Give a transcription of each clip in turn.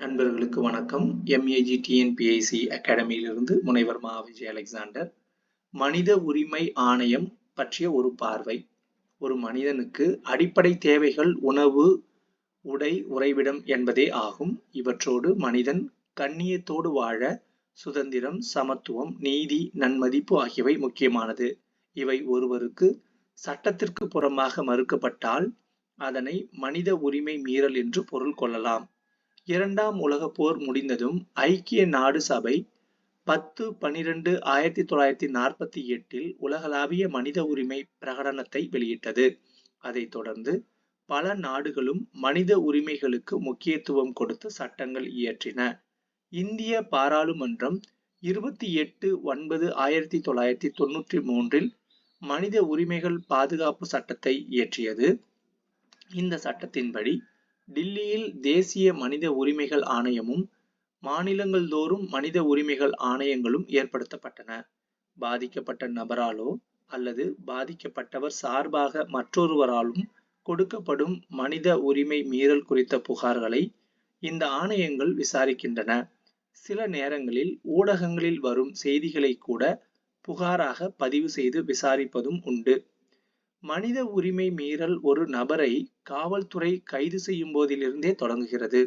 நண்பர்களுக்கு வணக்கம். MAG TNPSC அகாடமியிலிருந்து முனைவர் மா. விஜய் அலெக்சாண்டர். மனித உரிமை ஆணையம் பற்றிய ஒரு பார்வை. ஒரு மனிதனுக்கு அடிப்படை தேவைகள் உணவு, உடை, உறைவிடம் என்பதே ஆகும். இவற்றோடு மனிதன் கண்ணியத்தோடு வாழ சுதந்திரம், சமத்துவம், நீதி, நன்மதிப்பு ஆகியவை முக்கியமானது. இவை ஒருவருக்கு சட்டத்திற்கு புறம்பாக மறுக்கப்பட்டால் அதனை மனித உரிமை மீறல் என்று பொருள் கொள்ளலாம். இரண்டாம் உலகப் போர் முடிந்ததும் ஐக்கிய நாடு சபை 10/12/1948 உலகளாவிய மனித உரிமை பிரகடனத்தை வெளியிட்டது. அதைத் தொடர்ந்து பல நாடுகளும் மனித உரிமைகளுக்கு முக்கியத்துவம் கொடுத்து சட்டங்கள் இயற்றின. இந்திய பாராளுமன்றம் 28/9/1993 மனித உரிமைகள் பாதுகாப்பு சட்டத்தை இயற்றியது. இந்த சட்டத்தின்படி டில்லியில் தேசிய மனித உரிமைகள் ஆணையமும் மாநிலங்கள் தோறும் மனித உரிமைகள் ஆணையங்களும் ஏற்படுத்தப்பட்டன. பாதிக்கப்பட்ட நபராலோ அல்லது பாதிக்கப்பட்டவர் சார்பாக மற்றொருவராலும் கொடுக்கப்படும் மனித உரிமை மீறல் குறித்த புகார்களை இந்த ஆணையங்கள் விசாரிக்கின்றன. சில நேரங்களில் ஊடகங்களில் வரும் செய்திகளை கூட புகாராக பதிவு செய்து விசாரிப்பதும் உண்டு. மனித உரிமை மீறல் ஒரு நபரை காவல்துறை கைது செய்யும் போதிலிருந்தே தொடங்குகிறது.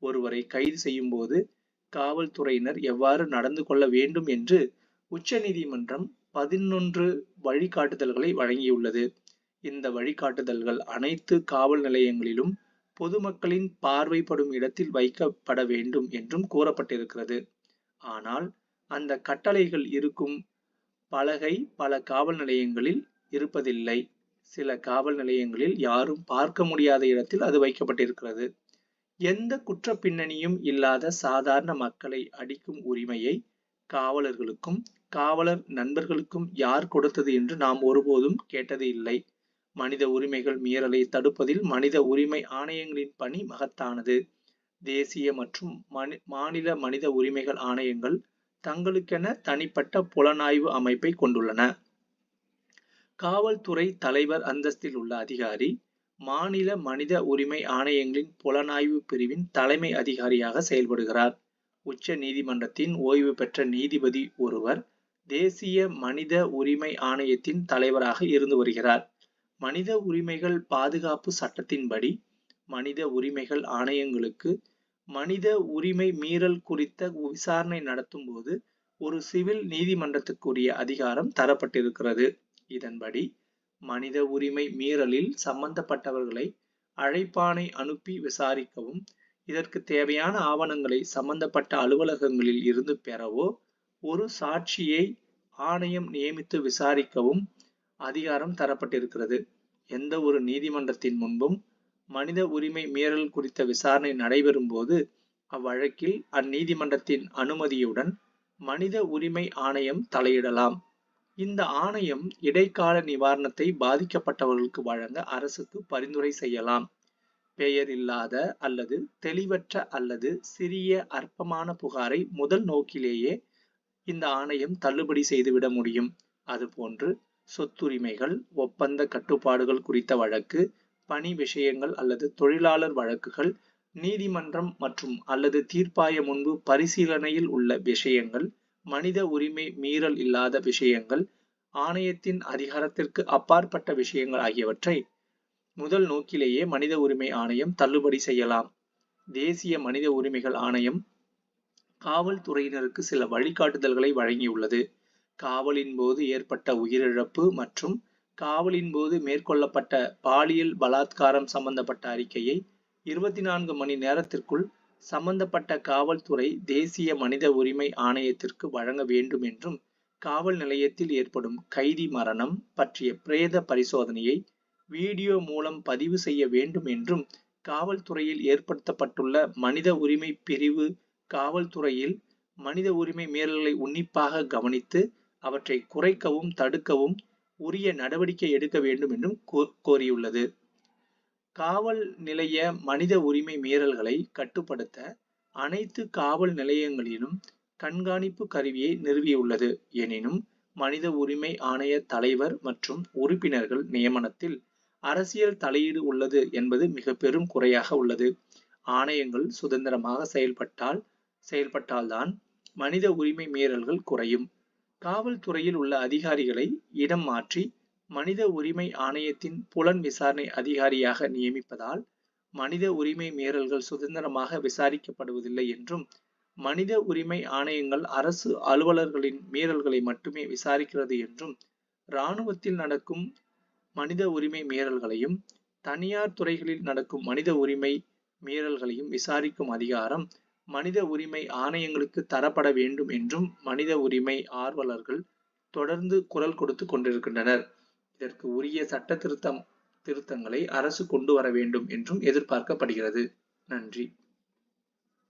ஒருவரை கைது செய்யும் போது காவல்துறையினர் எவ்வாறு நடந்து கொள்ள வேண்டும் என்று உச்சநீதிமன்றம் 11 வழிகாட்டுதல்களை வழங்கியுள்ளது. இந்த வழிகாட்டுதல்கள் அனைத்து காவல் நிலையங்களிலும் பொதுமக்களின் பார்வைப்படும் இடத்தில் வைக்கப்பட வேண்டும் என்றும் கூறப்பட்டிருக்கிறது. ஆனால் அந்த கட்டளைகள் இருக்கும் பலகை பல காவல் நிலையங்களில் இருப்பதில்லை. சில காவல் நிலையங்களில் யாரும் பார்க்க முடியாத இடத்தில் அது வைக்கப்பட்டிருக்கிறது. எந்த குற்ற பின்னணியும் இல்லாத சாதாரண மக்களை அடிக்கும் உரிமையை காவலர்களுக்கும் காவலர் நண்பர்களுக்கும் யார் கொடுத்தது என்று நாம் ஒருபோதும் கேட்டது இல்லை. மனித உரிமைகள் மீறலை தடுப்பதில் மனித உரிமை ஆணையங்களின் பணி மகத்தானது. தேசிய மற்றும் மாநில மனித உரிமைகள் ஆணையங்கள் தங்களுக்கென தனிப்பட்ட புலனாய்வு அமைப்பை கொண்டுள்ளன. காவல்துறை தலைவர் அந்தஸ்தில் உள்ள அதிகாரி மாநில மனித உரிமை ஆணையங்களின் புலனாய்வு பிரிவின் தலைமை அதிகாரியாக செயல்படுகிறார். உச்ச நீதிமன்றத்தின் ஓய்வு பெற்ற நீதிபதி ஒருவர் தேசிய மனித உரிமை ஆணையத்தின் தலைவராக இருந்து வருகிறார். மனித உரிமைகள் பாதுகாப்பு சட்டத்தின்படி மனித உரிமைகள் ஆணையங்களுக்கு மனித உரிமை மீறல் குறித்த விசாரணை நடத்தும் போது ஒரு சிவில் நீதிமன்றத்துக்குரிய அதிகாரம் தரப்பட்டிருக்கிறது. இதன்படி மனித உரிமை மீறலில் சம்பந்தப்பட்டவர்களை அழைப்பாணை அனுப்பி விசாரிக்கவும், இதற்கு தேவையான ஆவணங்களை சம்பந்தப்பட்ட அலுவலகங்களில் இருந்து பெறவோ, ஒரு சாட்சியை ஆணையம் நியமித்து விசாரிக்கவும் அதிகாரம் தரப்பட்டிருக்கிறது. எந்த ஒரு நீதிமன்றத்தின் முன்பும் மனித உரிமை மீறல் குறித்த விசாரணை நடைபெறும் போது அவ்வழக்கில் அந்நீதிமன்றத்தின் அனுமதியுடன் மனித உரிமை ஆணையம் தலையிடலாம். இந்த ஆணையம் இடைக்கால நிவாரணத்தை பாதிக்கப்பட்டவர்களுக்கு வழங்க அரசுக்கு பரிந்துரை செய்யலாம். பெயர் இல்லாத அல்லது தெளிவற்ற அல்லது சிறிய அற்பமான புகாரை முதல் நோக்கிலேயே இந்த ஆணையம் தள்ளுபடி செய்துவிட முடியும். அதுபோன்று சொத்துரிமைகள், ஒப்பந்த கட்டுப்பாடுகள் குறித்த வழக்கு, பணி விஷயங்கள் அல்லது தொழிலாளர் வழக்குகள், நீதிமன்றம் மற்றும் அல்லது தீர்ப்பாய முன்பு பரிசீலனையில் உள்ள விஷயங்கள், மனித உரிமை மீறல் இல்லாத விஷயங்கள், ஆணையத்தின் அதிகாரத்திற்கு அப்பாற்பட்ட விஷயங்கள் ஆகியவற்றை முதல் நோக்கிலேயே மனித உரிமை ஆணையம் தள்ளுபடி செய்யலாம். தேசிய மனித உரிமைகள் ஆணையம் காவல்துறையினருக்கு சில வழிகாட்டுதல்களை வழங்கியுள்ளது. காவலின் போது ஏற்பட்ட உயிரிழப்பு மற்றும் காவலின் போது மேற்கொள்ளப்பட்ட பாலியல் பலாத்காரம் சம்பந்தப்பட்ட அறிக்கையை 24 மணி நேரத்திற்குள் சம்பந்தப்பட்ட காவல்துறை தேசிய மனித உரிமை ஆணையத்திற்கு வழங்க வேண்டும் என்றும், காவல் நிலையத்தில் ஏற்படும் கைதி மரணம் பற்றிய பிரேத பரிசோதனையை வீடியோ மூலம் பதிவு செய்ய வேண்டும் என்றும், காவல்துறையில் ஏற்படுத்தப்பட்டுள்ள மனித உரிமை பிரிவு காவல்துறையில் மனித உரிமை மீறல்களை உன்னிப்பாக கவனித்து அவற்றை குறைக்கவும் தடுக்கவும் உரிய நடவடிக்கை எடுக்க வேண்டும் என்றும் கோரியுள்ளது. காவல் நிலைய மனித உரிமை மீறல்களை கட்டுப்படுத்த அனைத்து காவல் நிலையங்களிலும் கண்காணிப்பு கருவியை நிறுவியுள்ளது. எனினும் மனித உரிமை ஆணைய தலைவர் மற்றும் உறுப்பினர்கள் நியமனத்தில் அரசியல் தலையீடு உள்ளது என்பது மிக பெரும் குறையாக உள்ளது. ஆணையங்கள் சுதந்திரமாக செயல்பட்டால்தான் மனித உரிமை மீறல்கள் குறையும். காவல்துறையில் உள்ள அதிகாரிகளை இடம் மாற்றி மனித உரிமை ஆணையத்தின் புலன் விசாரணை அதிகாரியாக நியமிப்பதால் மனித உரிமை மீறல்கள் சுதந்திரமாக விசாரிக்கப்படுவதில்லை என்றும், மனித உரிமை ஆணையங்கள் அரசு அலுவலர்களின் மீறல்களை மட்டுமே விசாரிக்கிறது என்றும், இராணுவத்தில் நடக்கும் மனித உரிமை மீறல்களையும் தனியார் துறைகளில் நடக்கும் மனித உரிமை மீறல்களையும் விசாரிக்கும் அதிகாரம் மனித உரிமை ஆணையங்களுக்கு தரப்பட வேண்டும் என்றும் மனித உரிமை ஆர்வலர்கள் தொடர்ந்து குரல் கொடுத்து கொண்டிருக்கின்றனர். இதற்கு உரிய திருத்தங்களை அரசு கொண்டு வர வேண்டும் என்றும் எதிர்பார்க்கப்படுகிறது. நன்றி.